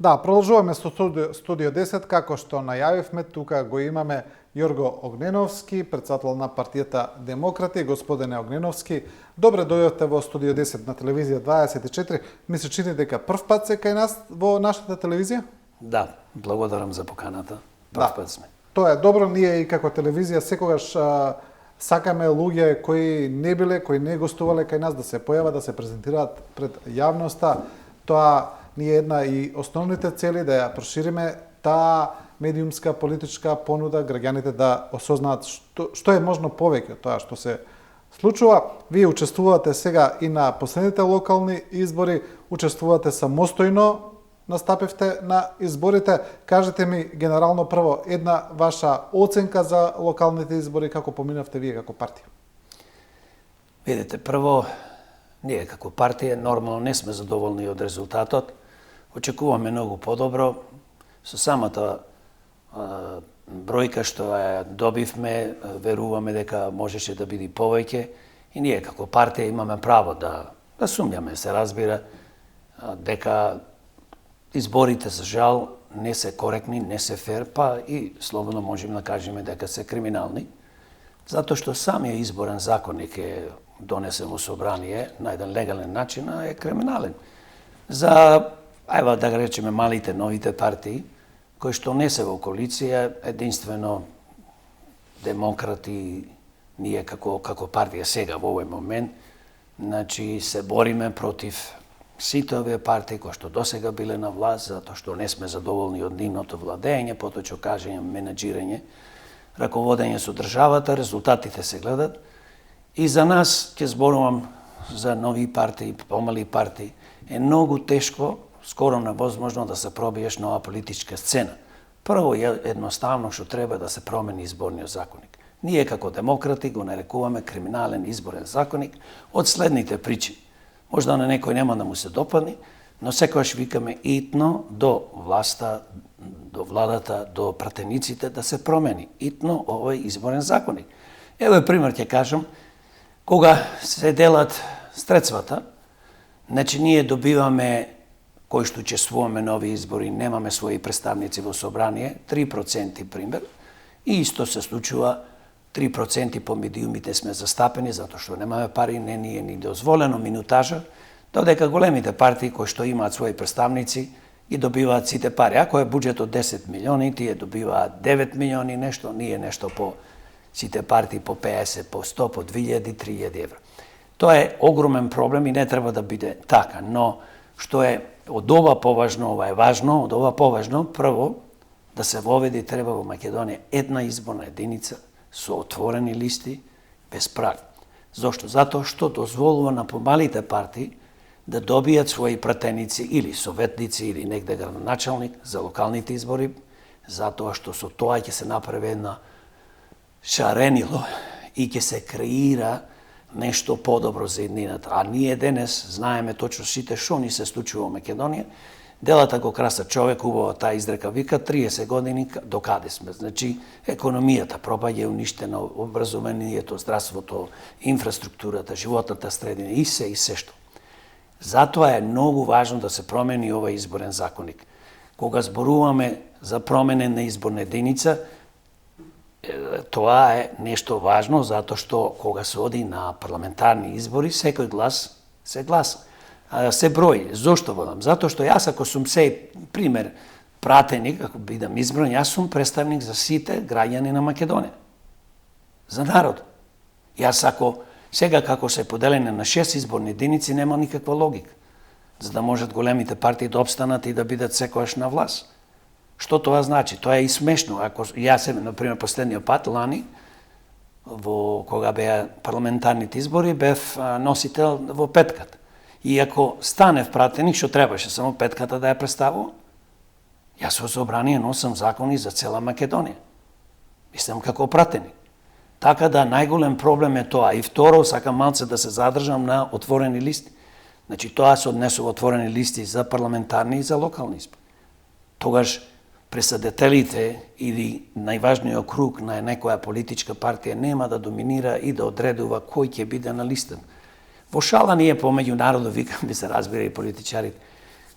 Да, продолжуваме со студио 10, како што најавивме, тука го имаме Јорго Огненовски, председател на партијата Демократи. Господине Огненовски, добре дојдовте во студио 10 на телевизија 24. Ми се чини дека прв пат се кај нас во нашата телевизија? Да, благодарам за поканата. Прв пат сме. Тоа е добро, ние и како телевизија секогаш сакаме луѓе кои не биле, кои не гостувале кај нас да се појават, да се презентираат пред јавноста. Тоа ни е една и основните цели да ја прошириме таа медиумска политичка понуда, граѓаните да осознаат што е можно повеќе од тоа што се случува. Вие учествувате сега и на последните локални избори, учествувате самостојно, настапивте на изборите. Кажете ми генерално прво една ваша оценка за локалните избори, како поминавте вие како партија? Видите, прво, ние како партија нормално не сме задоволни од резултатот. Очекуваме многу подобро. Со самата бројка што ја добивме, веруваме дека можеше да биде повеќе и ние како партија имаме право да сумњаме, се разбира, дека изборите за жал не се коректни, не се фер, па и слободно можеме да кажеме дека се криминални, затоа што самиот изборен законник е донесен во собрание на еден легален начин, а е криминален. За, ајва да го речеме, малите, новите партии, кои што не се во коалиција, единствено Демократи, ние како партија сега во овој момент, значи се бориме против сите овие партии кои што досега биле на власт, затоа што не сме задоволни од нивното владење, поточно кажење, менеджирање, раководење со државата, резултатите се гледат. И за нас, ќе зборувам за нови партии, помали партии, е многу тешко, скоро невозможно да се пробиеш нова политичка сцена. Прво едноставно што треба да се промени изборниот законник. Ние како демократи го нарекуваме криминален изборен законник од следните причини. Можда на некој нема да му се допадне, но секогаш викаме итно до власта, до владата, до пратениците да се промени итно овој изборен законник. Ево пример ќе кажам, кога се делат средствата, значи ние добиваме, кои што учествуваме нови избори, немаме своји представници во собрание, 3% пример, и исто се случува 3% по медиумите сме застапени, затоа што немаме пари, не ни е ни дозволено минутажа, додека големите партии кои што имаат своји представници и добиваат сите пари. Ако е буџет од 10 милиони, тие добиваат 9 милиони нешто, ние нешто по сите партии по 50, по 100, по 2000, 3000 евра. Тоа е огромен проблем и не треба да биде така, но што е од ова поважно, ова е важно, од ова поважно, прво, да се воведе треба во Македонија една изборна единица со отворени листи, без праг. Зошто? Затоа што дозволува на помалите партии да добијат своји пратеници или советници или негде градоначалник за локалните избори, затоа што со тоа ќе се направи една шаренило и ќе се креира нешто подобро за еднината. А ние денес знаеме точно сите што ни се случува во Македонија. Делата го краса човек, убава таа изрека вика 30 години до каде сме. Значи економијата пропаѓа, уништено образованието, здравството, инфраструктурата, животната средина и се што. Затоа е многу важно да се промени овој изборен законник. Кога зборуваме за променена изборна единица, тоа е нешто важно, затоа што кога се оди на парламентарни избори, секој глас се гласа. Се брои. Зошто водам? Затоа што јас ако сум пример пратеник, ако бидам избран, јас сум представник за сите граѓани на Македонија. За народ. Јас ако сега како се поделени на 6 изборни единици, нема никаква логика. За да можат големите партии да обстанат и да бидат секојаш на власт. Што тоа значи? Тоа е и смешно. Ако јас, например, последниот пат, лани, кога беа парламентарните избори, бев носител во петката. И ако станев пратеник, што требаше само петката да ја представувам, јас во собрание носам закони за цела Македонија. Мислам како пратеник. Така да најголем проблем е тоа. И второ, сакам малце да се задржам на отворени листи. Значи тоа се однесува отворени листи за парламентарни и за локални избори. Тогаш пресадителите или најважниот круг на некоја политичка партија нема да доминира и да одредува кој ќе биде на листата. Во шала ние помеѓу народот викаме, се разбира и политичарите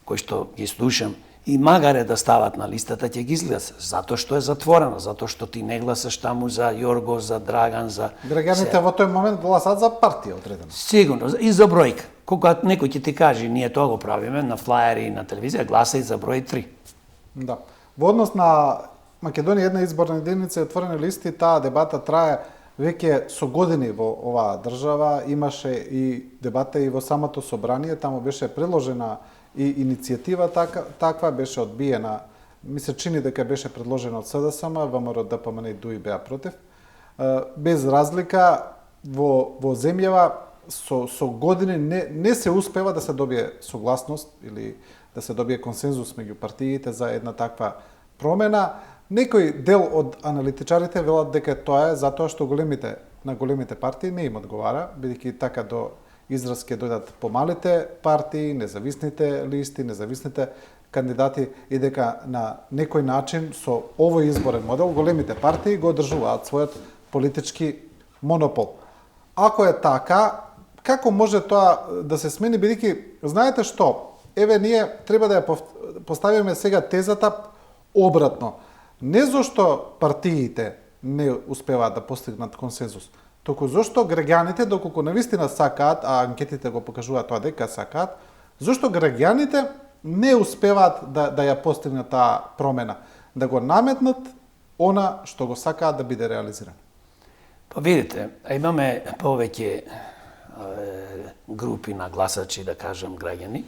кои што ги слушам, и магаре да стават на листата, ќе ги изгласат. Затоа што е затворено, затоа што ти не гласаш таму за Јорго, за Драган, за... Граѓаните во тој момент гласат за партија одредено. Сигурно, и за бројка. Кога некој ќе ти каже, ние тоа го правиме на флаери и на телевизија, гласај за број 3. Да. Во однос на Македонија една изборна единица и отворени листи, таа дебата трае веќе со години во оваа држава. Имаше и дебата и во самото собрание, таму беше предложена и иницијатива таква, беше одбиена. Ми се чини дека беше предложена од СДСМ, ВМРО, ДПМН и ДУИ беа против. Без разлика во земјава со години не се успева да се добие согласност или да се добие консензус меѓу партиите за една таква промена. Некој дел од аналитичарите велат дека тоа е затоа што на големите партии не им одговара, бидејќи така до израз ќе дојдат помалите партии, независните листи, независните кандидати и дека на некој начин со овој изборен модел големите партии го одржуваат својот политички монопол. Ако е така, како може тоа да се смени, бидејќи знаете што, еве ние треба да ја поставиме сега тезата обратно. Не зашто партиите не успеваат да постигнат консензус, туку зашто граѓаните, доколку навистина сакаат, а анкетите го покажуваат тоа дека сакаат, зашто граѓаните не успеваат да ја постигнат таа промена, да го наметнат она што го сакаат да биде реализирано. Па видите, имаме повеќе групи на гласачи, да кажам, граѓани.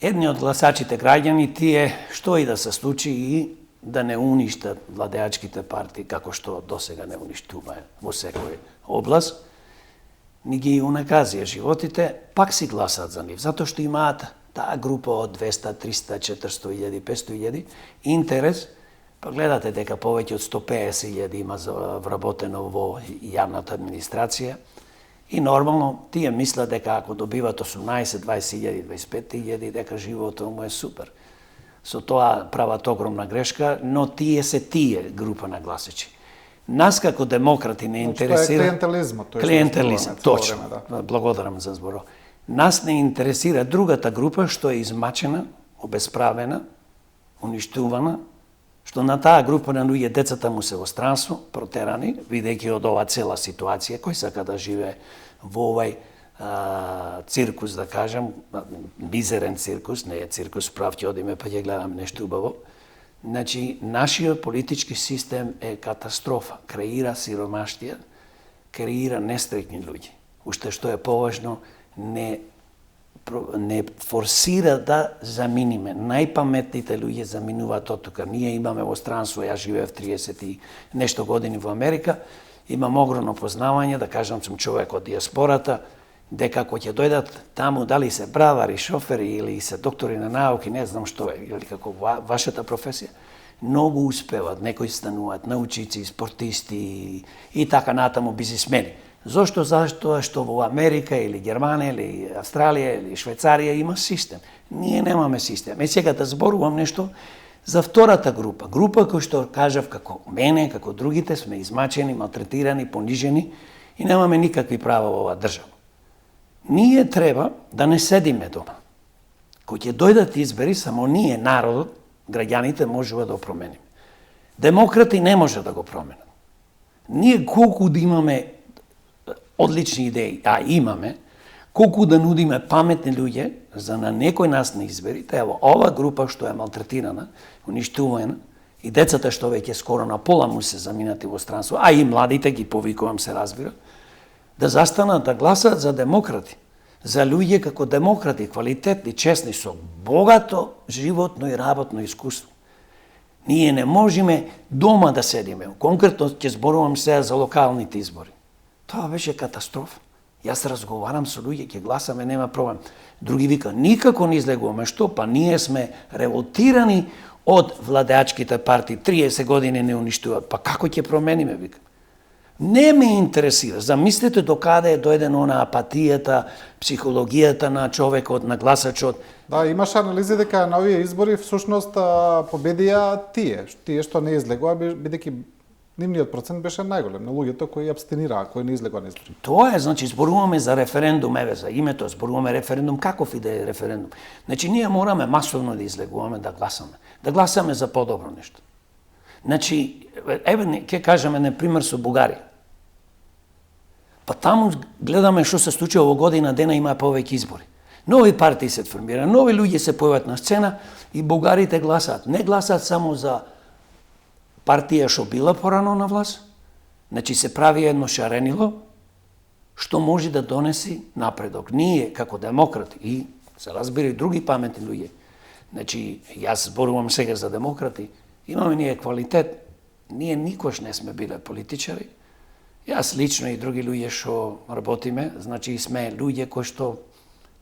Едни од гласачите граѓани тие што и да се случи и да не уништат владеачките партии, како што досега не уништува во секој област, ни ги унаказија животите, пак си гласаат за нив, затоа што имаат таа група од 200, 300, 400.000, 500.000 интерес, па гледате дека повеќе од 150.000 има вработено во јавната администрација, и нормално тие мислат дека ако добиват 18, 20.000, 25.000, дека животот му е супер. Со тоа прават огромна грешка, но тие се група на гласачи. Нас како демократи не интересира... Тоа е клиентелизмот. Клиентелизм, точно. Благодарам за зборот. Нас не интересира другата група што е измачена, обесправена, уништувана, што на таа група на луѓе децата му се во странство, протерани, бидејќи од ова цела ситуација, кој сака да живее во овај циркус, да кажам, мизерен циркус, не е циркус, прав ќе одиме па ќе гледам нешто убаво. Значи, нашиот политички систем е катастрофа, креира сиромаштија, креира нестрекни луѓе. Уште што е поважно, не форсира да заминиме. Најпаметните луѓе заминуваат од тука. Ние имаме во странство, ја живеев 30 и нешто години во Америка, имам огромно познавање, да кажам, сум човек од диаспората, дека ако ќе дојдат таму, дали се бравари, шофери или се доктори на науки, не знам што е, или како вашата професија, многу успеват, некои стануваат научици, спортисти и така натаму бизнисмени. Зошто? Зашто што во Америка или Германија или Австралија или Швајцарија има систем. Ние немаме систем. Сега да зборувам нешто за втората група. Група кој што кажав како мене, како другите, сме измачени, малтретирани, понижени и немаме никакви права во оваа држава. Ние треба да не седиме дома. Кој ќе дојдат избери, само ние, народот, граѓаните, можеме да го промениме. Демократи не може да го променат. Ние колку да имаме одлични идеи, а имаме, колку да нудиме паметни луѓе за на некој нас не избери, ево, ова група што е малтретирана, уништувана, и децата што веќе скоро на пола му се заминати во странство, а и младите ги повикувам, се разбира, да застанат да гласат за демократи, за луѓе како демократи, квалитетни, честни, со богато животно и работно искуство. Ние не можеме дома да седиме. Конкретно ќе зборувам сега за локалните избори. Тоа беше катастрофа. Јас разговарам со луѓе, ќе гласаме, нема проблем. Други вика, никако не излегуваме. Што? Па ние сме револтирани од владеачките партии. 30 години не уништуваат. Па како ќе промениме, вика? Не ме интересира. Замислете докаде е дојдено на апатијата, психологијата на човекот, на гласачот. Да, имаше анализи дека на овие избори всушност победија тие што не излегува, бидејќи нивниот процент беше најголем на луѓето кои абстинираа, кои не излегоа на избори. Тоа е, значи, зборуваме за референдум, еве, за името, зборуваме референдум, каков и да е референдум. Значи, ние мораме масовно да излегуваме, да гласаме за подобро нешто. Значи, еве, ќе кажеме, например, со Бугарија. Па таму гледаме што се случува во година дена, има повеќе избори. Нови партии се формира, нови луѓе се појават на сцена и бугарите гласаат. Не гласаат само за партија што била порано на власт, значи се прави едно шаренило што може да донеси напредок. Ние, како демократи, и се разбира и други паметни луѓе, значи, јас зборувам сега за демократи, имаме ние квалитет, ние никош не сме биле политичари, јас лично и други луѓе што работиме, значи сме луѓе кои што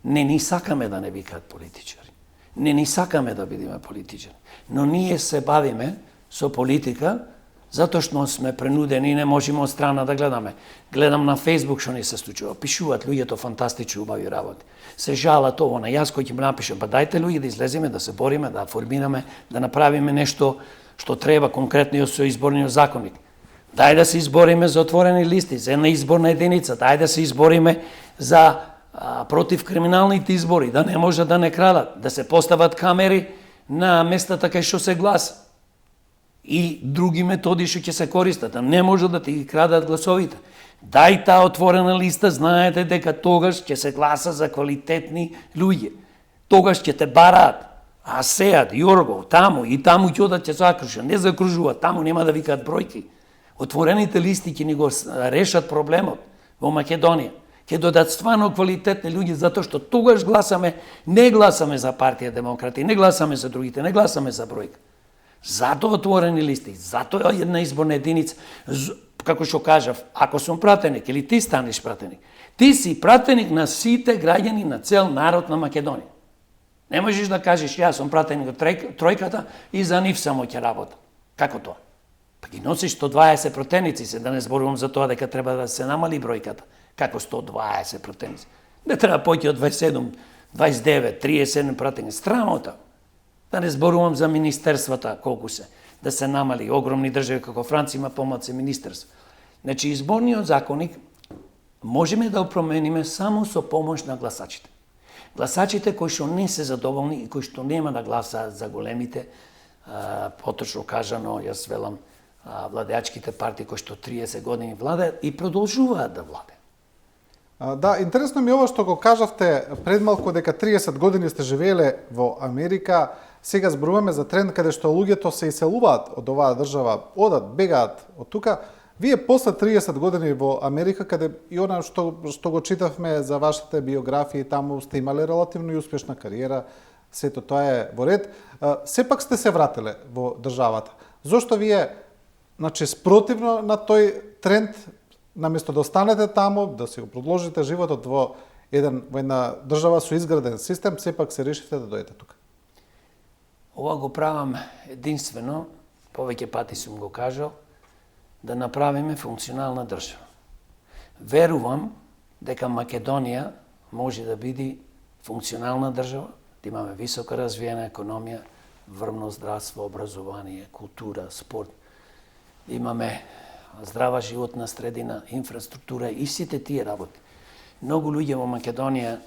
не ни сакаме да не викаат политичари. Не ни сакаме да бидеме политичари. Но ние се бавиме со политика, затоа што сме принудени и не можеме од страна да гледаме. Гледам на Фейсбук што ни се случува. Пишуваат луѓето фантастични убави работи. Се жалат ово на јас кој ќе напишем, па дајте луѓе да излеземе, да се бориме, да формираме, да направиме нешто што треба конкретно со изборниот законник. Дај да се избориме за отворени листи, за една изборна единица, дај да се избориме за против криминалните избори, да не може да не крадат, да се постават камери на местата кај што се гласа. И други методи што ќе се користат, а не може да ти ги крадат гласовите. Дај таа отворена листа, знаете дека тогаш ќе се гласа за квалитетни луѓе. Тогаш ќе те бараат, а сеат, Јорго, таму и таму ќе одат ќе закружат, не закружуваат, таму нема да викаат бројки. Отворените листи ќе ни го решат проблемот во Македонија. Ќе додат стварно квалитетни луѓе, затоа што тогаш гласаме, не гласаме за партија демократи, не гласаме за другите, не гласаме за бројка. Затоа отворени листи, затоа една изборна единица, како што кажав, ако сум пратеник или ти станеш пратеник, ти си пратеник на сите граѓани на цел народ на Македонија. Не можеш да кажеш јас сум пратеник од тројката и за нив само ќе работам. Како тоа? Па ги носиш 120 пратеници, се да не зборувам за тоа дека треба да се намали бројката. Како 120 пратеници? Не треба поќе од 27, 29, 37 пратеници. Страмота. Да не зборувам за министерствата, колку се. Да се намали. Огромни држави како Франција има помалку министерства. Значи, изборниот законник можеме да промениме само со помош на гласачите. Гласачите кои што не се задоволни и кои што нема да гласаат за големите, поточно кажано, јас велам, владеачките партии кои што 30 години владеат и продолжуваат да владеат. Да, интересно ми е ова што го кажавте пред малку дека 30 години сте живееле во Америка. Сега зборуваме за тренд каде што луѓето се иселуваат од оваа држава, одат, бегаат од тука. Вие после 30 години во Америка, каде и она што го читавме за вашите биографии, таму сте имале релативно и успешна кариера, сето тоа е во ред, сепак сте се вратиле во државата. Зошто вие, значи, спротивно на тој тренд, наместо да останете таму, да си го продолжите животот во една држава со изграден систем, сепак се решите да дојдете тука? Ова го правам единствено, повеќе пати сум го кажал, да направиме функционална држава. Верувам дека Македонија може да биде функционална држава, да имаме високо развиена економија, врвно здравство, образование, култура, спорт, да имаме здрава животна средина, инфраструктура и сите тие работи. Многу луѓе во Македонија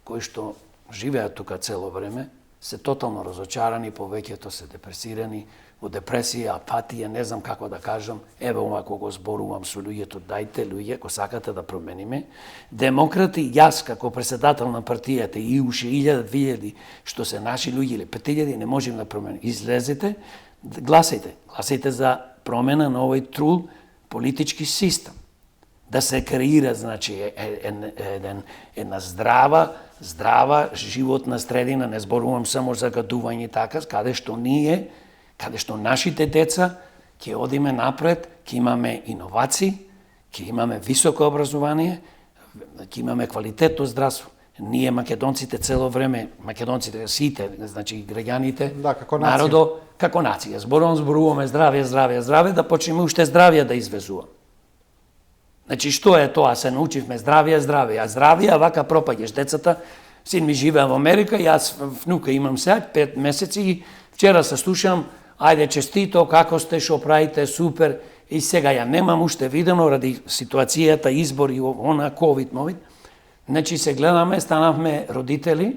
кои што живеат тука цело време се тотално разочарани, повеќето се депресирани, во депресија, апатија, не знам како да кажам. Еве ова кога го зборувам со луѓето, дајте луѓе, ако сакате да промениме. Демократи, јас како председател на партијата и уште 1000-2000 што се наши луѓе или 5000 не можем да промениме. Излезете, гласајте. Гласајте за промена на овој трул политички систем. Да се креира, значи, една здрава животна средина, не зборувам само за гадување така, каде што нашите деца ќе одиме напред, ќе имаме иновации, ќе имаме високо образование, ќе имаме квалитетно здравство. Ние македонците цело време, македонците сите, значи граѓаните, да, како народо, како нација. Зборуваме здравје, да почнеме уште здравје да извезуваме. Значи, што е тоа? Се научивме здравје, а здравје, вака пропаѓаш децата. Син ми живее во Америка, јас внука имам сега, 5 месеци, и вчера се слушам, ајде честито, како сте, шо правите, супер. и сега ја немам уште видено ради ситуацијата, избори, она, ковид, новид. Значи се гледаме, станавме родители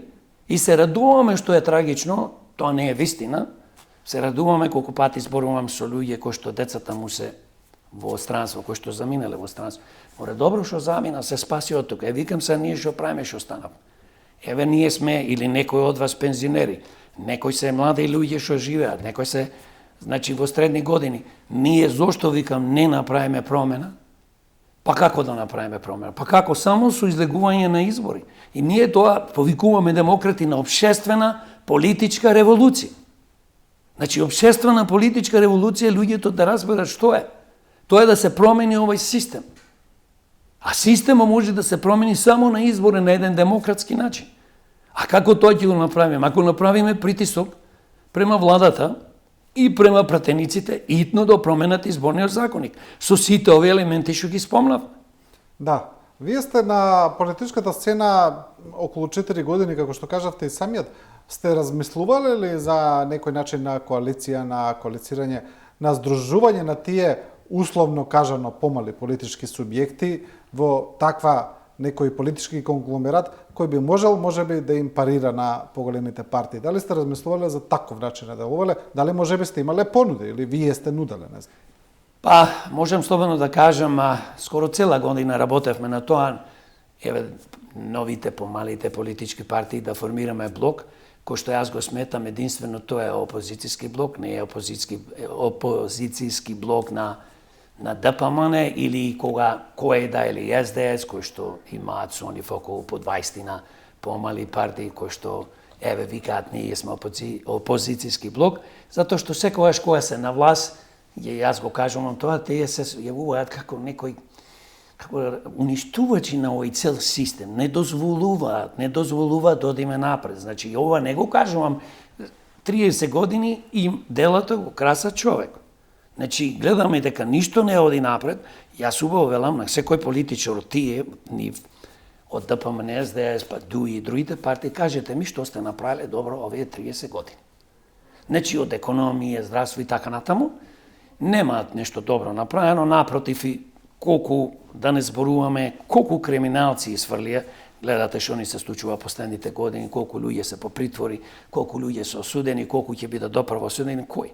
и се радуваме што е трагично, тоа не е вистина. Се радуваме колку пати зборувам со луѓе кои што децата му се во странство, кои што заминале во странство. Море добро што замина, се спаси од тука. Викам се, ние што правиме, што станав. Еве ние сме, или некои од вас пензионери, некои се млади луѓе што живеат, некои се, значи, во средни години. Ние зошто, викам, не направиме промена? Па како да направиме промена? Па како? Само со излегување на избори. И ние тоа повикуваме демократи на обшествена политичка револуција. Значи, обшествена политичка револуција, луѓето да разберат што е. Тоа е да се промени овој систем. А системот може да се промени само на избори на еден демократски начин. А како тоа ќе го направиме? Ако направиме притисок према владата и према пратениците, итно да променат изборниот законник. Со сите овие елементи што ги спомнав. Да. Вие сте на политичката сцена околу 4 години, како што кажавте и самиот. Сте размислувале ли за некој начин на коалиција, на коалицирање, на здружување на тие условно кажано помали политички субјекти во таква некој политички конгломерат кој би можел, можеби, да им парира на поголемите партии? Дали сте размислувале за таков начин на делувале? Дали можеби сте имале понуди или вие сте нуделе, не знам? Па, можам слободно да кажам, скоро цела година работевме на тоа, еве, новите помалите политички партии да формираме блок, кој што јас го сметам единствено тоа е опозицијски блок, не е опозицијски блок на ДПМН или кој да или СДС, кој што имаат со они околу по 20 помали партии, кои што еве викаат ние сме опозицијски блок, затоа што секогаш кога се на власт, јас го кажувам тоа, тие се јавуваат како некој уништувачи на овој цел систем, не дозволуваат да одиме напред. Значи, ова не го кажувам 30 години и делото го краса човек. Значи, гледаме дека ништо не оди напред, јас убаво велам на секој политичар од тие, од ДПМН, СДС, па ДУИ и другите партии, кажете ми што сте направиле добро овие 30 години. Значи, од економија, здравство и така натаму, немаат нешто добро направено, напротив и колку, да не зборуваме, колку криминалци сврлија, гледате што ни се случува последните години, колку луѓе се по притвори, колку луѓе се осудени, колку ќе бидат доправо осудени, кој?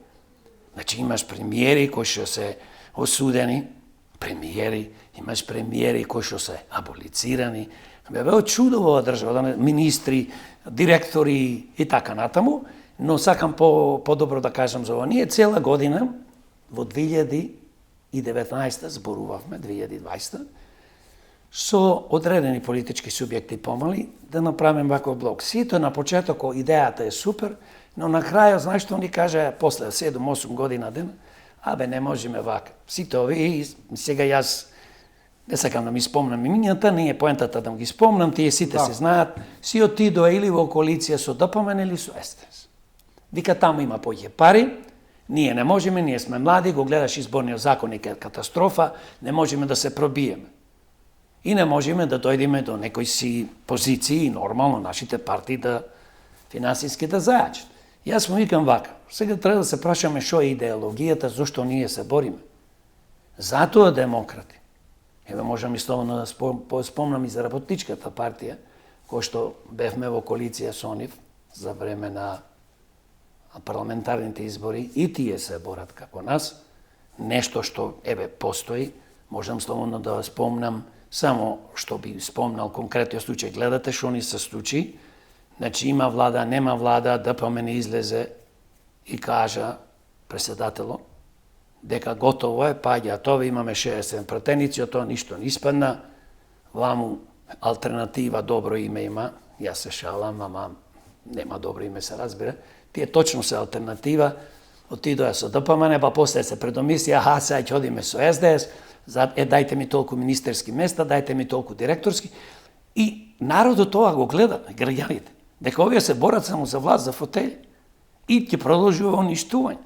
Значи имаш премиери кои што се осудени, имаш премиери кои што се аболицирани, бе очудува држава, министри, директори и така натаму, но сакам подобро да кажам за ова. Ние цела година во 2019 зборувавме, 2020, со одредени политички субјекти помали да направиме ваков блок. Сите на почетокот идејата е супер, но на крајот, знаеш што ни каже после 7-8 година ден, не можеме вака. Сите овие, сега јас не сакам да ми спомнам имињата, не е поентата да ги спомнам, тие сите се знаат, си отидоа или во коалиција со ДПМН или со СДС. Вика, таму има поќе пари, ние не можеме, ние сме млади, го гледаш изборниот законник е катастрофа, не можеме да се пробиеме. И не можеме да дојдеме до некои си позиции и нормално нашите партии да финансиски да зајачат. Јас му викам вака, сега треба да се прашаме што е идеологијата, зашто ние се бориме. Затоа демократи. Еве можам и словно да спомнам и за Работничката партија, кој што бевме во коалиција со нив за време на парламентарните избори, и тие се борат како нас. Нешто што, еве, постои, можам словно да спомнам, само што би спомнал конкретниот случај. Гледате што ни се случи, значи има влада, нема влада, ДПМН излезе и кажа председателот дека готово е, паѓаат овие, имаме 60 пратеници, од тоа ништо не испадна, ваму алтернатива добро име има, јас се шалам, ама нема добро име, се разбира, тие точно се алтернатива, отидоа со ДПМН, па после се предомисли, сега ќе одиме со СДС, дајте ми толку министерски места, дајте ми толку директорски, и народот тоа го гледа, граѓаните, дека овие се борат само за власт, за фотели, и ќе продолжи уништување.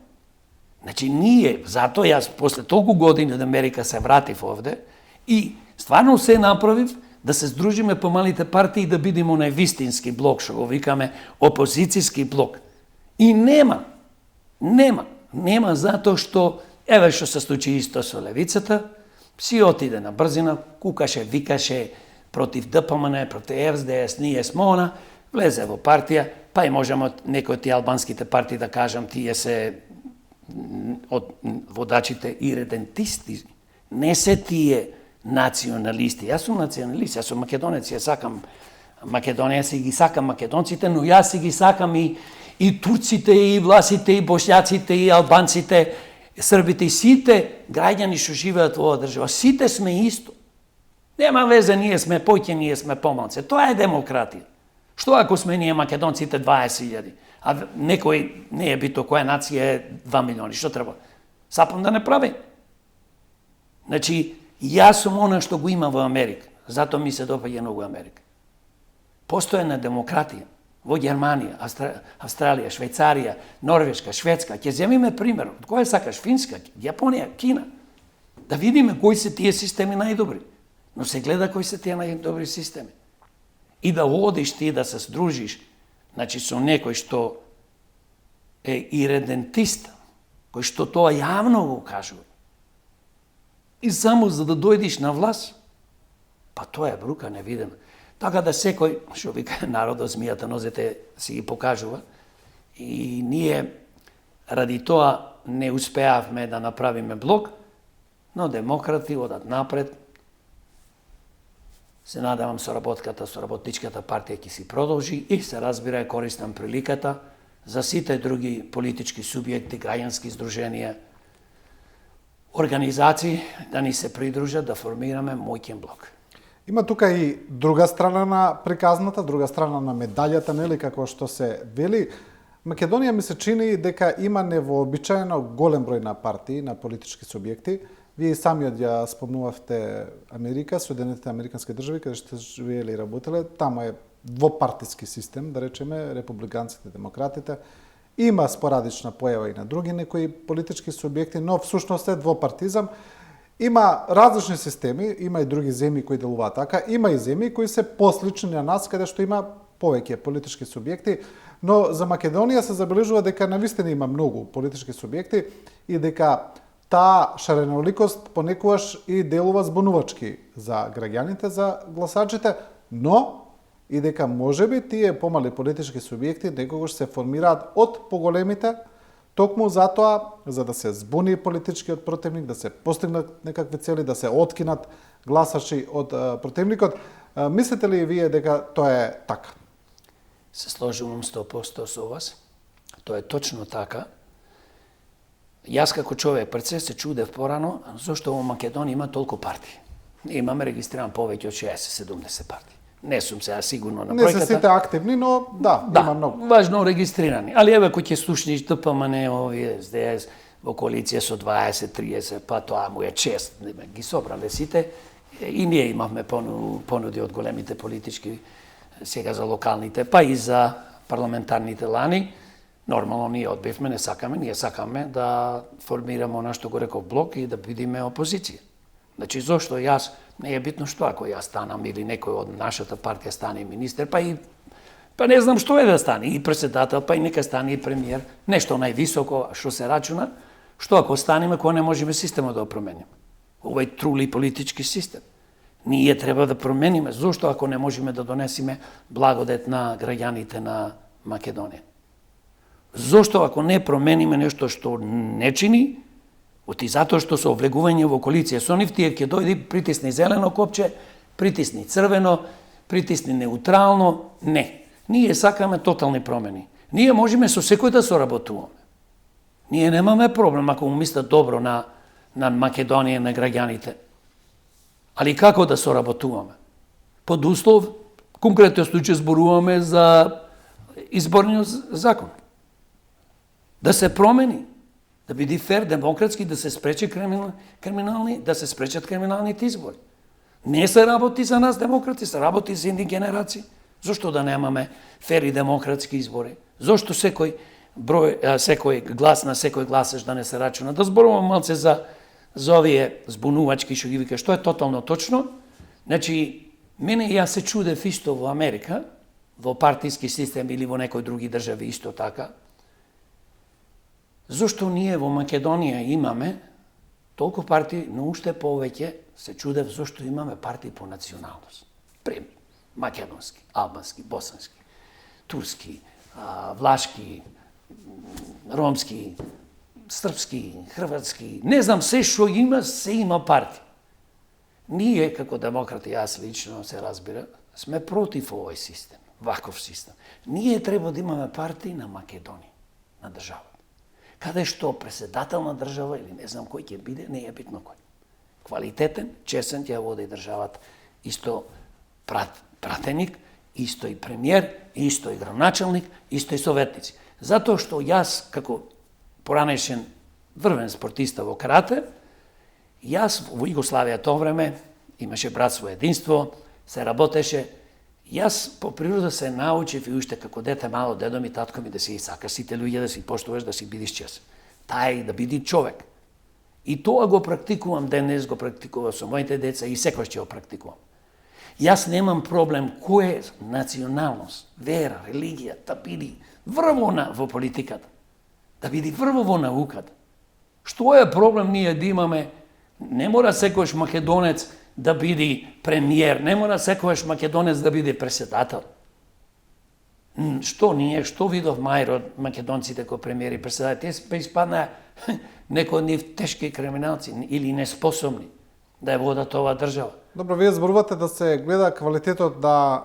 Значи, ние, затоа јас после толку години од Америка се вратив овде и стварно се направив да се здружиме по малите партии и да бидеме онај вистински блок, што го викаме опозицијски блок. И нема затоа што Еве што се случи исто со левицата, си отиде на брзина, кукаше, викаше против ДПМН, против ФСДС, ние сме она, влезе во партија, па и можеме некои од тие албанските партии да кажам, тие се од водачите иредентисти, не се тие националисти. Јас сум националист, јас сум македонец, јас сакам Македонија, си ги сакам македонците, но јас си ги сакам и турците, и власите, и бошјаците, и албанците, србите, и сите граѓани што живеат во оваа држава. Сите сме исто. Нема везе, ние сме поќе, ние сме помалце. Тоа е демократија. Што ако сме ние македонците 20.000, а некој не е бито која нација е 2 милиони, што треба? Сапам да не прави. Значи, јас сум она што го има во Америка. Затоа ми се допаѓа многу Америка. Постојана демократија во Германија, Австралија, Швајцарија, Норвешка, Шведска. Ќе земиме пример. Од која сакаш? Финска, Јапонија, Кина. Да видиме кои се тие системи најдобри. Но се гледа кои се тие најдобри системи. И да одиш ти да се сдружиш, значи со некој што е иредентист, кој што тоа јавно го кажува. И само за да дојдеш на власт, па тоа е брука невидена. Така да секој, што вика народот, змијата нозете си ги покажува, и ние ради тоа не успеавме да направиме блок, но демократи одат напред. Се надевам соработничката партија ќе си продолжи и се разбира е користам приликата за сите други политички субјекти, граѓански здруженија, организации да ни се придружат да формираме моќен блок. Има тука и друга страна на приказната, друга страна на медаљата, нели, како што се вели. Македонија ми се чини дека има невообичаено голем број на партии, на политички субјекти. Вие самиот ја спомнувавте Америка, Соединетите американски држави, каде што живееле и работеле. Таму е двопартиски систем, да речеме, републиканците, демократите. Има спорадична појава и на други некои политички субјекти, но всушност е двопартизам. Има различни системи, има и други земји кои делуваат така, има и земји кои се послични на нас, каде што има повеќе политички субјекти, но за Македонија се забележува дека навистина има многу политички субјекти и дека таа шареноликост понекогаш и делува збунувачки за граѓаните, за гласачите, но и дека можеби тие помали политички субјекти некогаш се формираат од поголемите, токму затоа, за да се збуни политичкиот противник, да се постигнат некакви цели, да се откинат гласачи од противникот. Мислите ли вие дека тоа е така? Се сложувам 100% со вас. Тоа е точно така. Јас како човек пред се чудев порано зошто во Македонија има толку партии. Имаме регистриран повеќе од 60-70 партии. Не сум сега сигурно на бројката. Не се сите активни, но да, има многу. Важно регистрирани. Али еве кој ќе слушнеш ДПМН, овие СДС во коалиција со 20-30, па тоа му е чест. Ги собрале сите и ние имавме понуди од големите политички сега за локалните, па и за парламентарните лани. Нормално ние одбивме, не сакаме, ние сакаме да формираме она што го реков блок и да бидеме опозиција. Значи, зошто јас, не е битно што ако јас станам или некој од нашата партија стане министер, па не знам што е да стане, и председател, па и нека стане и премиер, нешто највисоко што се рачуна, што ако станеме кога не можеме системот да промениме. Овој трули политички систем. Ние треба да промениме, зошто ако не можеме да донесеме благодет на граѓаните на Македонија. Зошто ако не промениме нешто што не чини, оти затоа што со влегување во коалиција со нив, тие ќе дојди, притисни зелено копче, притисни црвено, притисни неутрално. Не. Ние сакаме тотални промени. Ние можеме со секој да соработуваме. Ние немаме проблем ако му мислат добро на Македонија, на граѓаните. Али како да соработуваме? Под услов, конкретно случај зборуваме за изборниот закон. Да се промени, да биде фер, демократски, да се спречи да се спречат криминалните избори. Не се работи за нас демократи, се работи за едни генерации. Зошто да немаме фер и демократски избори? Зошто секој глас на секој гласаш да не се рачуна? Да зборувам малце за овие збунувачки што ги вика, што е тотално точно. Значи, мене јас се чудев исто во Америка, во партиски систем или во некои други држави исто така. Зошто ние во Македонија имаме толку партии, но уште повеќе се чудев зошто имаме партии по националност. Пример, македонски, албански, босански, турски, влашки, ромски, српски, хрватски, не знам, се има партии. Ние, како демократи, јас лично се разбира, сме против овој систем, ваков систем. Ние треба да имаме партии на Македонија, на државата. Каде што преседател на држава или не знам кој ќе биде, не е битно кој. Квалитетен, чесен ќе води државата. Исто пратеник, исто и премиер, исто и градоначалник, исто и советници. Затоа што јас, како поранешен врвен спортиста во карате, јас во Југославија тоа време имаше братство единство, се работеше. Јас по природа се научив и уште како дете мало дедо ми, татко ми да си сакаш сите луѓе да си поштуваш, да си бидиш честен. Тај да биди човек. И тоа го практикувам денес, го практикувам со моите деца и секој ќе го практикувам. Јас немам проблем кој е националност, вера, религија, да биди врвона во политиката, да биди врво во науката. Што е проблем ние да имаме? Не мора секојаш македонец да биде премиер, не мора секојаш македонец да биде преседател. Што ние, што видов мајро од македонците кои премиери и преседатели, те испадна некои од нив тешки криминалци или неспособни да ја водат оваа држава. Добро, вие зборувате да се гледа квалитетот на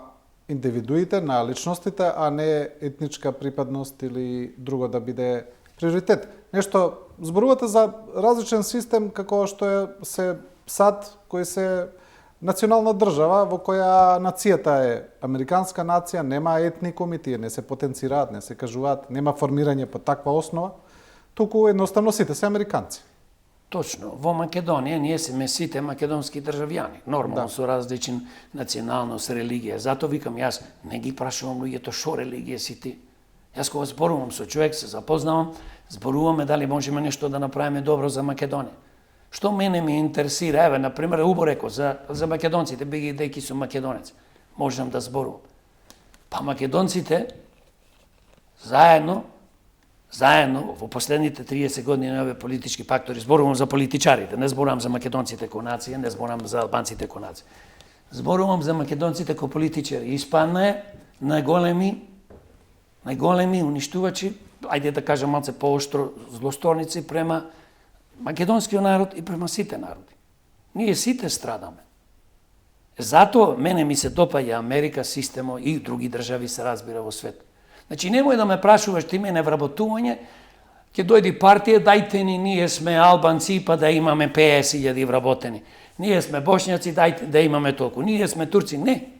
индивидуите, на личностите, а не етничка припадност или друго да биде приоритет. Нешто зборувате за различен систем како што е САД, кој се национална држава во која нацијата е американска нација, нема етникуми, тие не се потенцираат, не се кажуваат, нема формирање по таква основа, туку едноставно сите се американци. Точно. Во Македонија ние сме сите македонски државјани, нормално со различен националност, религија. Зато викам јас не ги прашувам луѓето шо религија си ти. Јас кога зборувам со човек, се запознавам, зборуваме дали можеме нешто да направиме добро за Македонија. Што мене ме интересира, еве, например, убо рекол, за македонците, бидејќи сум македонец, можам да зборувам. Па македонците, заедно, во последните 30 години на овие политички фактори, зборувам за политичарите, не зборувам за македонците кој нација, не зборувам за албанците кој нација. Зборувам за македонците кој политичари. Испадна е најголеми уништувачи, ајде да кажам малце пооштро, злосторници према македонскиот народ и према сите народи. Ние сите страдаме. Затоа мене ми се допаѓа Америка, системо и други држави се разбира во свет. Значи, немој да ме прашуваш ти мене вработување, ќе дојди партија, дајте ни, ние сме албанци, па да имаме 50.000 вработени. Ние сме бошњаци, дајте да имаме толку. Ние сме турци. Не.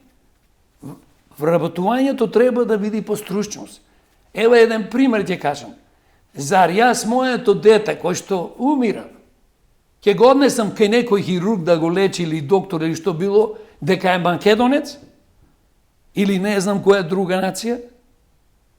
Вработувањето треба да биде по стручност. Ева еден пример ќе кажам. Зар јас моето дете кој што умира, ќе го однесам кај некој хирург да го лечи или доктор или што било, дека е македонец? Или не знам која друга нација?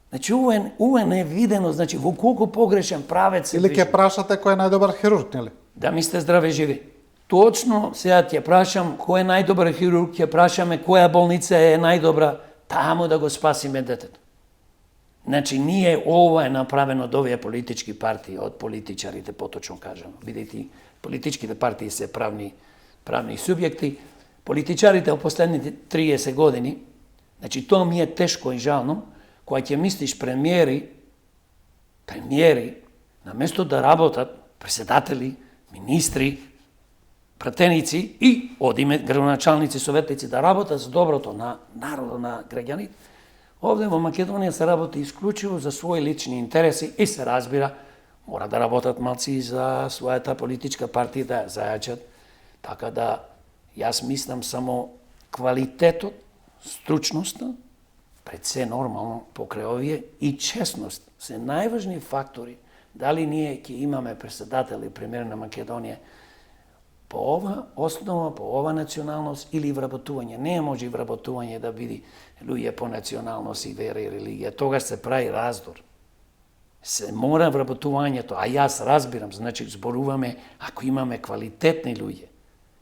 Значи, ова не е видено, значи, во колку погрешен правец се или ќе прашате кој е најдобар хирург, нели? Да ми сте здраве живи. Точно сега ќе прашам кој е најдобар хирург, ќе прашаме која болница е најдобра, таму да го спасиме детето. Значи, ова е направено од овие политички партии, од политичарите, поточно кажано. Бидејќи политичките партии се правни субјекти, политичарите во последните 30 години, значи, тоа ми е тешко и жално, кога ќе мислиш премиери, наместо да работат преседатели, министри, пратеници и одиме градоначалници, советници да работат за доброто на народот, на граѓаните, овде во Македонија се работи исклучиво за своји лични интереси и се разбира, мора да работат малци и за својата политичка партија да ја зајачат. Така да, јас мислам само квалитетот, стручноста, пред се нормално покрај овие и честност се најважни фактори дали ние ќе имаме преседател и премиер на Македонија по ова основа, по ова националност или вработување. Не може вработување да биде луѓе по националност и вера и религија. Тогаш се прави раздор. Се мора вработувањето, а јас разбирам, значи зборуваме ако имаме квалитетни луѓе.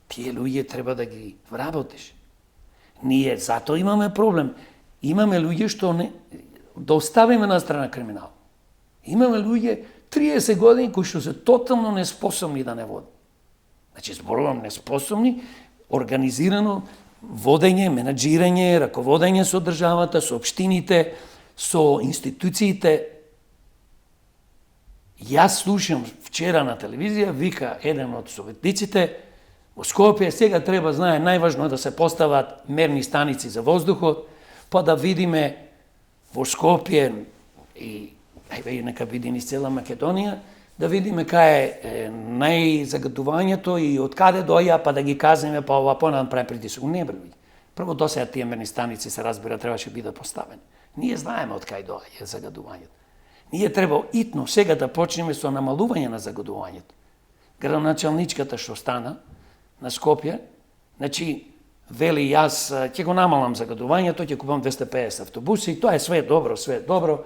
Тие луѓе треба да ги вработиш. Ние затоа имаме проблем. Имаме луѓе што не да оставиме на страна криминал. Имаме луѓе 30 години кои што се тотално неспособни да не водат. Значи, зборувам неспособни, организирано водење, менаџирање, раководење со државата, со општините, со институциите. Јас слушам вчера на телевизија, вика еден од советниците, во Скопје сега треба, знае, најважно е да се постават мерни станици за воздухот, па да видиме во Скопје и нека види низ цела Македонија, да видиме кај е најзагадувањето и од каде доја, па да ги казнеме, па ова да направи притисок. Не, бре. Прво досега тие мерни станици се разбира требаше бидат поставени. Ние знаеме од кај доаѓа загадувањето. Ние треба итно сега да почнеме со намалување на загадувањето. Градоначалничката што стана на Скопје, значи, вели јас ќе го намалам загадувањето, ќе купам 250 автобуси, и тоа е све добро,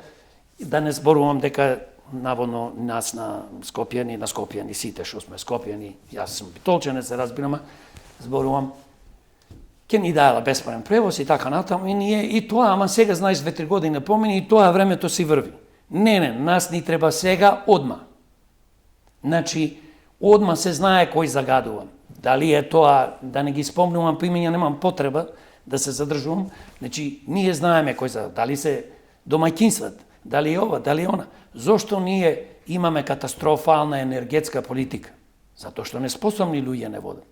да не зборувам дека наводно нас на Скопјани, сите што сме Скопјани, јас сум битолченец, се разбираме, зборувам, ќе ни даела бесплатен превоз и така натаму, и ние, и тоа, ама сега, знаеш, 2-3 години помини, и тоа времето си врви. Не, нас ни треба сега, одма. Значи, одма се знае кој загадува. Дали е тоа, да не ги спомнувам имења, немам потреба да се задржувам. Значи, ние знаеме кој загадува. Дали се домаќинствата, дали е ова, дали е она. Зошто ние имаме катастрофална енергетска политика? Затоа што неспособни луѓе не водат.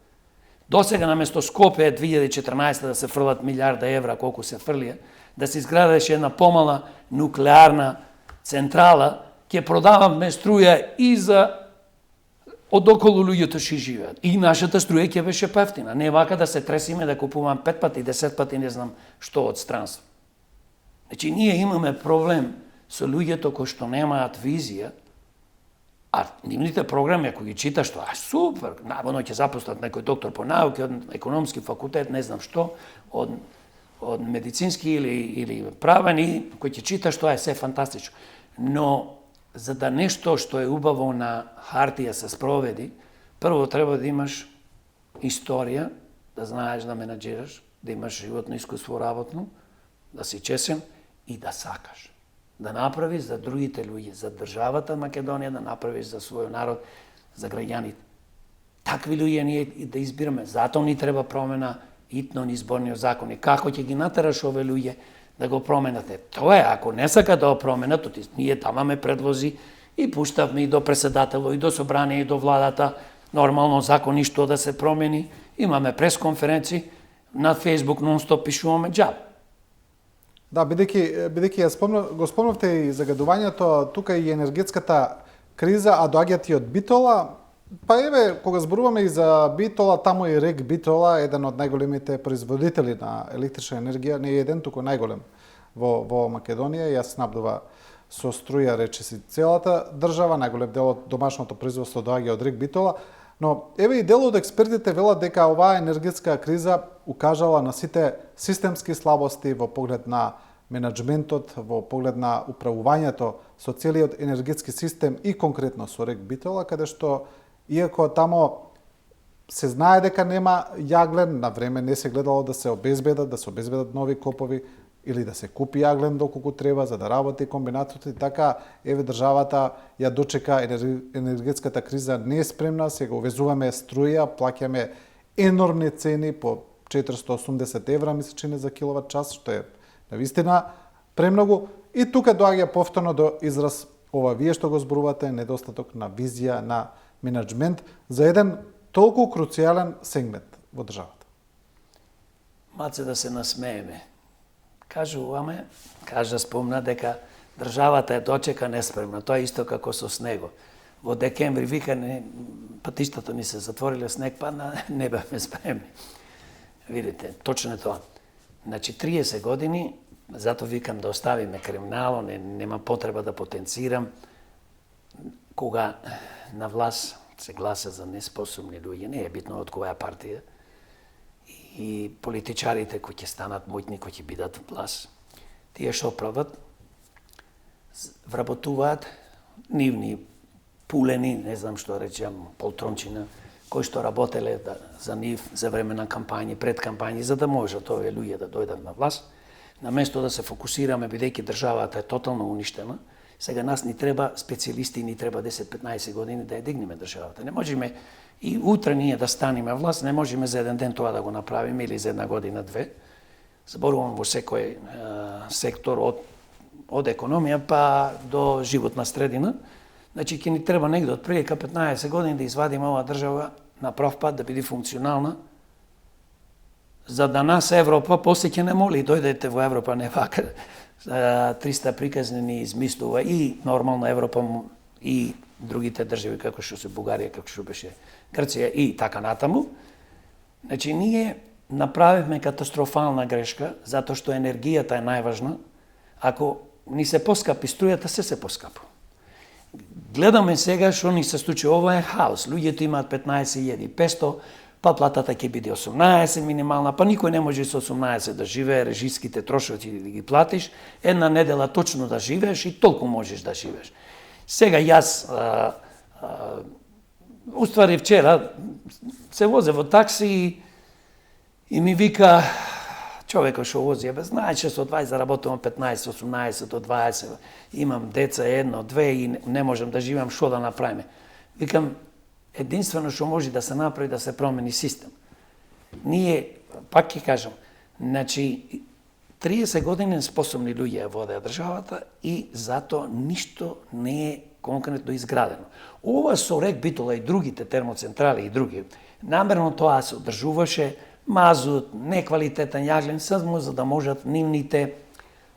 Досега наместо Скопје 2014 да се фрлат милиарда евра, колку се фрлија, да се изградеше една помала нуклеарна централа, ќе продаваме струја и за одоколу луѓето што живеат. И нашата струја ќе беше поевтина. Не вака да се тресиме да купувам 5 пати, 10 пати, не знам што од странство. Значи, ние имаме проблем со луѓето кои што немаат визија, а нивните програми, ако ги читаш, тоа е супер, наводно ќе запуснат некој доктор по науки, од економски факултет, не знам што, од медицински или правен, и кој ќе читаш, тоа е се фантастично. Но, за да нешто што е убаво на хартија се спроведи, прво треба да имаш историја, да знаеш да менаџираш, да имаш животно искуство работно, да си чесен и да сакаш. Да направиш за другите луѓе, за државата Македонија, да направиш за својот народ, за граѓаните. Такви луѓе ние да избираме. Затоа ни треба промена итно ни изборниот закон. И како ќе ги натераш ове луѓе да го променате? Тоа е, ако не сака да го променат, ние даваме предлози и пуштавме и до преседателот, и до собрание, и до владата, нормално закони што да се промени. Имаме пресконференции, на Фейсбук нон-стоп пишуваме џаб. Да, бидејќи го спомнавте и загадувањето, тука и енергетската криза, а доаѓат и од Битола. Па еве, кога зборуваме и за Битола, таму и РЕК Битола, еден од најголемите производители на електрична енергија, не еден, туку најголем во Македонија, ја снабдува со струја, речиси, целата држава, најголем дел од домашното производство доаѓа од РЕК Битола. Но еве и дел од експертите велат дека оваа енергетска криза укажала на сите системски слабости во поглед на менеджментот, во поглед на управувањето со целиот енергетски систем и конкретно со РЕК Битола, каде што иако тамо се знае дека нема јаглен, на време не се гледало да се обезбедат нови копови или да се купи јаглен доколку треба за да работи комбинатот, и така еве државата ја дочека енергетската криза не е спремна, сега увезуваме струја, плаќаме енормни цени по 480 евра месечини за киловат час, што е навистина премногу, и тука доаѓа повторно до израз ова вие што го зборувате, недостаток на визија, на менеджмент за еден толку круцијален сегмент во државата. Маце да се насмееме. Спомна дека државата е дочека неспремна. Тоа е исто како со снего. Во декември вика, патиштата ни се затвориле снег, па не бевме спремни. Видите, точно е тоа. Значи, 30 години, затоа викам да оставиме криминало, нема потреба да потенцирам. Кога на власт се гласа за неспособни луѓе, не е битно од која партија, и политичарите кои ќе станат моćни, кои ќе бидат власт, тие што прават, вработуваат нивни пулени, не знам што речам, полтрончина, кои што работеле за нив за време на кампањи, пред кампањи, за да можат овие луѓе да дојдат на власт, наместо да се фокусираме, бидејќи државата е тотално уништена. Сега нас ни треба специјалисти, ни треба 10-15 години да ја дигнеме државата. Не можеме и утре ние да станеме власт, не можеме за еден ден тоа да го направиме или за една година, две. Зборувам во секој сектор од економија па до животна средина. Значи, ќе ни треба негде од прилика 15 години да извадиме оваа држава на прав пат, да биде функционална, за да нас Европа после ќе не моли, дојдете во Европа, не вака, 300 приказни ни измислува и нормална Европа и другите држави, како што се Бугарија, како што беше Грција и така натаму. Значи, ние направивме катастрофална грешка, затоа што енергијата е најважна. Ако ни се поскапи струјата, се поскапо. Гледаме сега што ни се случи, ова е хаос. Луѓето имаат 15.500, па платата ќе биде 18 минимална, па никој не може со 18 да живее, режиските трошоци да ги платиш, една недела точно да живееш и толку можеш да живееш. Сега јас, уствари вчера, се возе во такси и ми вика човекот што вози, знаеш што со 20 заработувам 15, 18 до 20, имам деца, 1, 2 и не можам да живеам, што да направиме? Викам, единствено што може да се направи да се промени систем. Ние, пак ќе кажам, значи 30 години способни луѓе ја водеа државата и затоа ништо не е конкретно изградено. Ова со рек Битола и другите термоцентрали и други, намерно тоа се одржуваше, мазут, неквалитетен јаглен, само за да можат нивните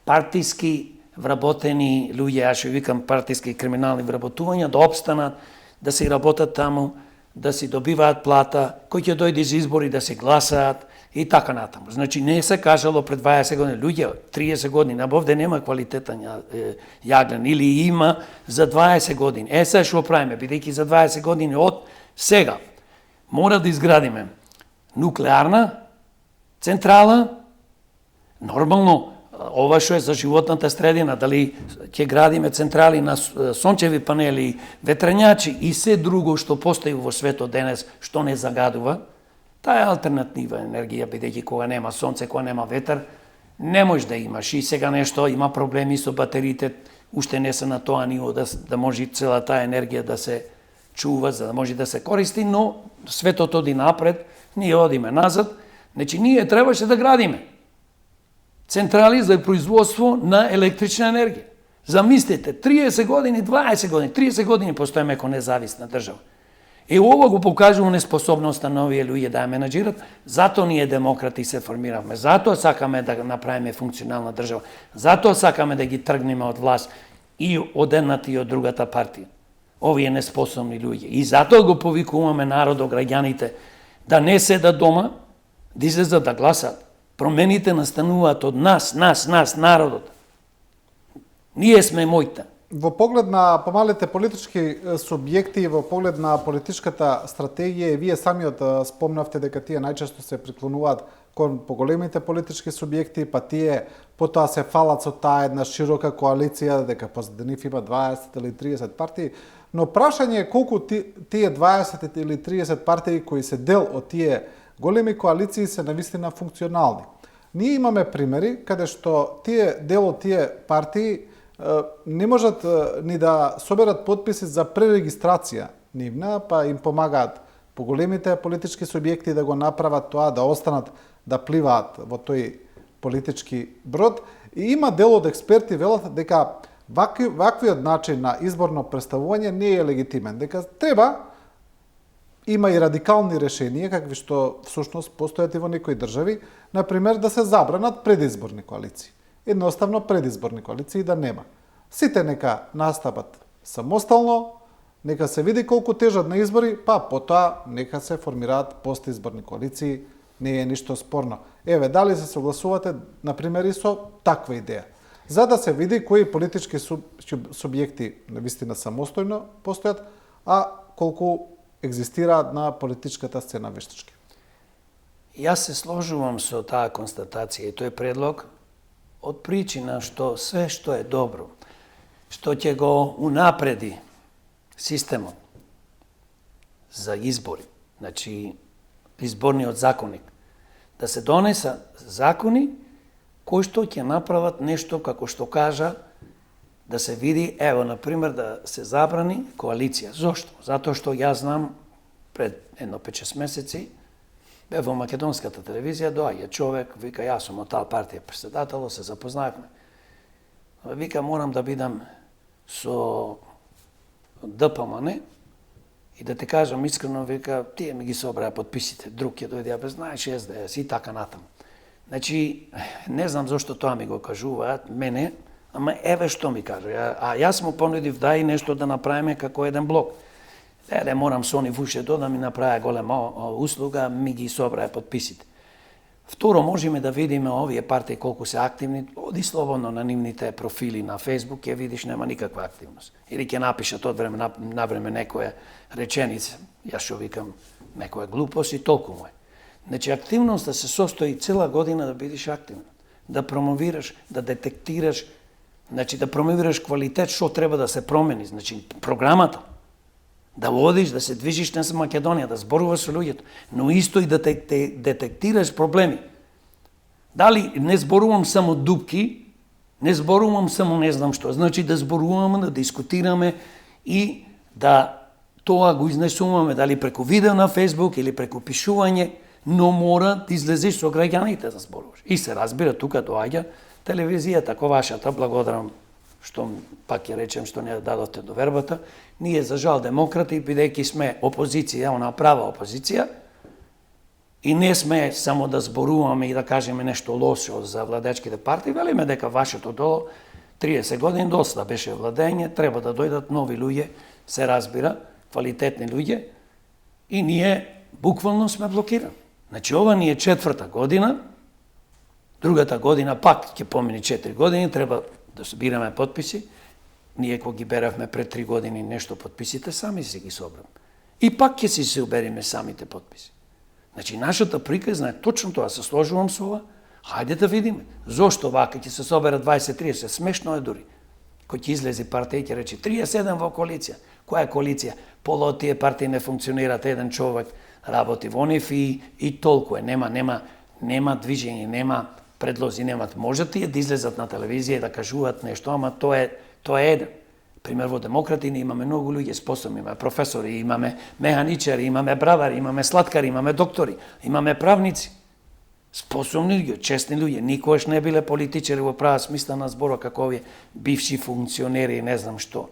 партиски вработени луѓе, ја што викам партиски криминални вработувања, да обстанат, да си работат таму, да си добиваат плата, кој ќе дојде за избори да се гласаат и така натаму. Значи не се кажало пред 20 години, луѓе 30 години, овде нема квалитетен јаглен или има за 20 години. Сега што правиме, бидејќи за 20 години од сега мора да изградиме нуклеарна централа, нормално, ова што е за животната средина, дали ќе градиме централи на сончеви панели, ветренјачи и се друго што постои во светот денес, што не загадува, таа е алтернативна енергија, бидејќи кога нема сонце, кога нема ветер, не може да имаш. И сега нешто има проблеми со батериите, уште не се на тоа ниво да може цела таа енергија да се чува, за да може да се користи, но светот оди напред, ние одиме назад, значи ние требаше да градиме централи за производство на електрична енергија. Замислете, 30 години, 20 години, 30 години постоиме како независна држава. И ова го покажува неспособноста на овие луѓе да ја менаџират, затоа ние демократи се формиравме, затоа сакаме да направиме функционална држава, затоа сакаме да ги тргнеме од власт и од едната и од другата партија. Овие неспособни луѓе. И затоа го повикуваме народот, граѓаните, да не седат дома, да излезат да гласат. Промените настануваат од нас, народот. Ние сме моите. Во поглед на помалите политички субјекти и во поглед на политичката стратегија, вие самиот спомнавте дека тие најчесто се приклонуваат кон поголемите политички субјекти, па тие потоа се фалат со таа една широка коалиција, дека позади нив има 20 или 30 партии, но прашање е колку тие 20 или 30 партии кои се дел од тие големи коалиции се навистина функционални. Ние имаме примери каде што дел од тие партии не можат ни да соберат подписи за пререгистрација нивна, па им помагаат поголемите политички субјекти да го направат тоа, да останат да пливаат во тој политички брод. И има дел од експерти велат дека ваквиот начин на изборно представување не е легитимен, дека треба има и радикални решенија, какви што всушност постојат и во некои држави, например да се забранат предизборни коалиции. Едноставно предизборни коалиции да нема. Сите нека настапат самостално, нека се види колку тежат на избори, па потоа нека се формираат постизборни коалиции, не е ништо спорно. Еве, дали се согласувате, например, и со таква идеја? За да се види кои политички субјекти навистина самостојно постојат, а колку екзистираат на политичката сцена вештачки. Јас се сложувам со таа констатација и тој предлог од причина што све што е добро, што ќе го унапреди системот за избори, значи изборниот законник, да се донеса закони кои што ќе направат нешто како што кажа, да се види, ево, например, да се забрани коалиција. Зошто? Затоа што јас знам пред едно 5-6 месеци, бе во македонската телевизија, доаѓа човек, вика, јас сум од таа партија председател, се запознавме. Вика, морам да бидам со ДПМН и да те кажам искрено, вика, тие ми ги собраја подписите, друг ќе дојде, бе, знаеш, СДС и така натаму. Значи, не знам зошто тоа ми го кажуваат, мене, ама еве што ми кажа. А јас му понудив дај нешто да направиме како еден блок. Да морам со они вуше да ми направи голема услуга, ми ги собраја подписите. Второ, можеме да видиме овие партии колку се активни, оди слободно на нивните профили на Фейсбук, ќе видиш нема никаква активност. Или ќе напишат од време на време некоја реченица, јас што викам некоја глупост и толку му е. Значи, активноста се состои цела година да бидеш активен, да промовираш, да детектираш, значи да промовираш квалитет, што треба да се промени, значи програмата, да водиш, да се движиш на Македонија, да зборуваш со луѓето, но исто и да детектираш проблеми. Дали не зборувам само дупки, не зборувам само не знам што, значи да зборуваме, да дискутираме и да тоа го изнесуваме, дали преку видео на Фейсбук или преку пишување, но мора да излезеш со граѓаните да зборуваш. И се разбира, тука доаѓа телевизијата, вашата, благодарам што пак ќе речем што не дадоте довербата. Ние, за жал, демократи, бидејќи сме опозиција, она права опозиција, и не сме само да зборуваме и да кажеме нешто лошо за владечките партии, велиме дека вашето доло 30 години доста беше владење, треба да дојдат нови луѓе, се разбира, квалитетни луѓе, и ние буквално сме блокирани. Значи, ова ни е 4-та година, другата година пак ќе помини 4 години, треба да собираме подписи. Ние кога ги беравме пред 3 години нешто подписите, сами си ги собрам. И пак ќе си се убериме самите подписи. Значи, нашата приказна е точно тоа, се сложувам со ова, хајде да видиме. Зошто вака ќе се собера 20-30, смешно е дури. Кој ќе излезе партија ќе рече 37 во коалиција. Која е коалиција? Пола од тие партии не функционираат, еден човек работи во нив и толку е. Нема движење, нема предлози, немат. Можат тие да излезат на телевизија и да кажуваат нешто, ама тоа е еден. Пример, во демократи ние имаме многу луѓе способни, имаме професори, имаме механичари, имаме бравари, имаме слаткари, имаме доктори, имаме правници. Способни луѓе, честни луѓе, никогаш не биле политичари во права смисла на збора како овие бивши функционери и не знам што.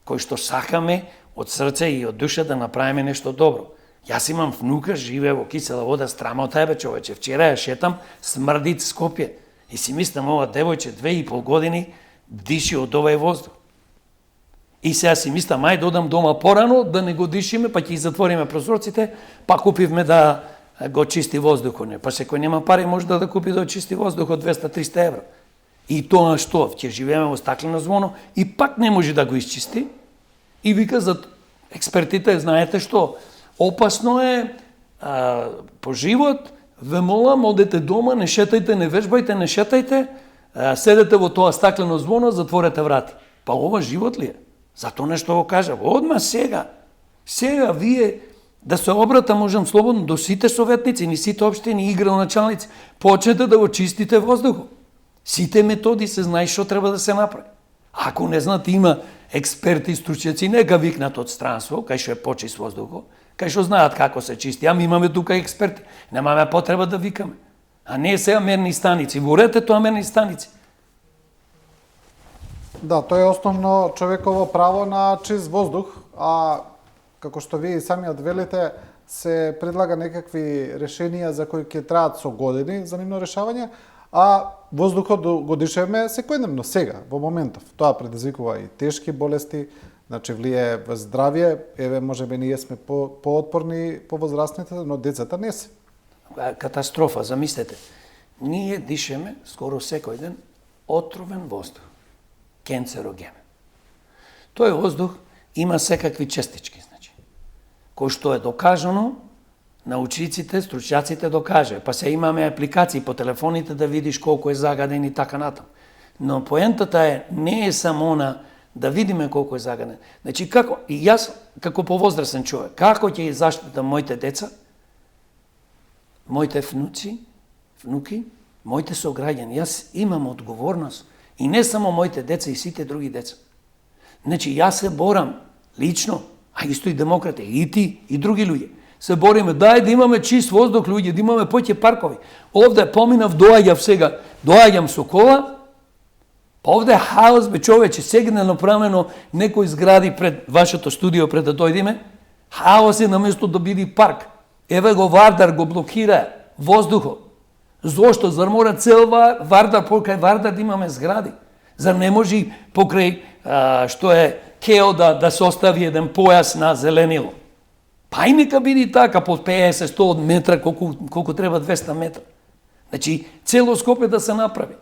Кои што сакаме од срце и од душа да направиме нешто добро. Јас имам внука, живее во кисела вода, страма од тебе, човече. Вчера ја шетам, смрди Скопје. И си мислам, ова девојче 2,5 години диши од овај воздух. И сега си мислам, ај додам дома порано, да не го дишиме, па ќе ги затвориме прозорците, па купивме да го чисти воздухот. Па секој нема пари може да купи да чисти воздух од 200-300 евра. И тоа што? Ќе живееме во стаклено звоно и пак не може да го изчисти. И вика за експертите, знаете што? Опасно е по живот, ве молам, одете дома, не шетајте, не вежбајте, не шетајте, седете во тоа стаклено звоно, затворете врати. Па ова живот ли е? Зато нешто го кажа. Одма сега. Сега вие да се обрата можам слободно до сите советници, ни сите општини и градоначалници, почнете да го чистите воздухот. Сите методи се знае што треба да се направи. Ако не знаат, има експерти, стручњаци, нека викнат од странство, кај што е почист воздухот, кај што знаат како се чисти. Ами имаме тука експерти. Немаме потреба да викаме. А не сега мерни станици. Ворете тоа мерни станици. Да, тоа е основно човеково право на чист воздух, а како што вие самиот велите, се предлага некакви решенија за кои ќе траат со години за нивно решавање, а воздухот го дишеме секојдневно сега, во моментов. Тоа предизвикува и тешки болести, значи влие во здравје, еве можеби ние сме поотпорни по возрастните, но децата не се. Катастрофа, замислете. Ние дишеме скоро секој ден отровен воздух, канцероген. Тој воздух има секакви честички, значи, кој што е докажано, научниците, стручњаците докаже. Па се имаме апликации по телефоните да видиш колку е загаден и така натаму. Но поентата е, не е само она да видиме колку е загаден. Значи, како, и јас, како повозрасен човек, како ќе заштитам моите деца, моите внуки, моите сограѓани. Јас имам одговорност. И не само моите деца, и сите други деца. Значи, јас се борам лично А исто и демократи, и ти, и други луѓе. Се бориме, дај да имаме чист воздух, луѓе, да имаме поќе паркови. Овде поминав, доаѓам со кола, па овде хаос, бе човече, сега не направено некој згради пред вашето студио, пред да дојдеме, хаос е наместо да биде парк. Еве го Вардар го блокира воздухот. Зошто? Зар мора цел Вардар, покрај Вардар да имаме згради? Зар не може покрај што е Кео да се остави еден појас на зеленило? Па и нека биде така, по 50-100 метра, колку треба 200 метра. Значи, цело Скопје да се направи.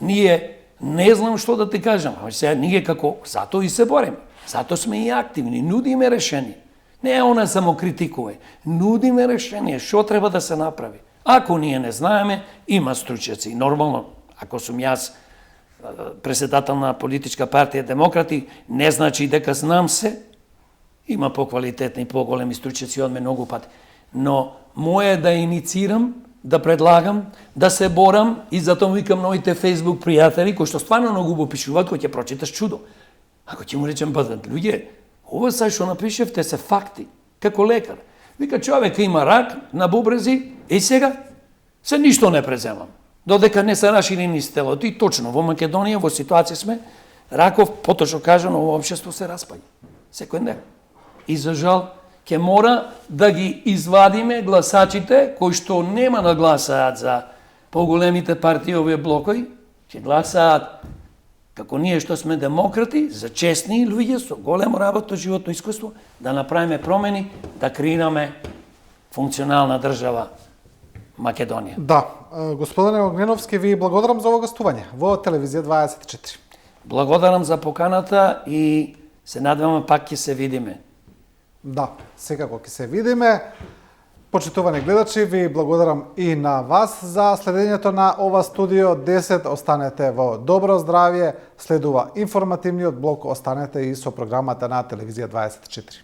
Ние, не знам што да ти кажам, сега ние како, зато и се бориме, зато сме и активни, нудиме решение. Не она само критикува, нудиме решение, што треба да се направи. Ако ние не знаеме, има стручњаци. Нормално, ако сум јас председател на политичка партија Демократи, не значи дека знам се, има поквалитетни и поголеми стручњаци од мене многу пати. Но моje е да иницирам, да предлагам, да се борам и затоа викам моите Facebook пријатели кои што стварно многу го пишуваат, кои ќе прочиташ чудо. Ако ќе му речем бъдат луѓе, ова са што напишевте се факти, како лекар. Вика човек има рак на бубрези и сега се ништо не преземам. Додека не се рашири низ телото и точно во Македонија во ситуација сме, раков, поточно кажано, во општество се распаѓа. Секој ден. И за жал, ќе мора да ги извадиме гласачите кои што нема да гласаат за поголемите партии овие блокови, ќе гласаат како ние што сме демократи, за честни луѓе со големо работно животно искуство, да направиме промени, да креираме функционална држава Македонија. Да, господине Огненовски, ви благодарам за ово гостување во Телевизија 24. Благодарам за поканата и се надеваме пак ќе се видиме. Да, секако ќе се видиме. Почитувани гледачи, ви благодарам и на вас за следењето на ова студио 10. Останете во добро здравје, следува информативниот блок, останете и со програмата на Телевизија 24.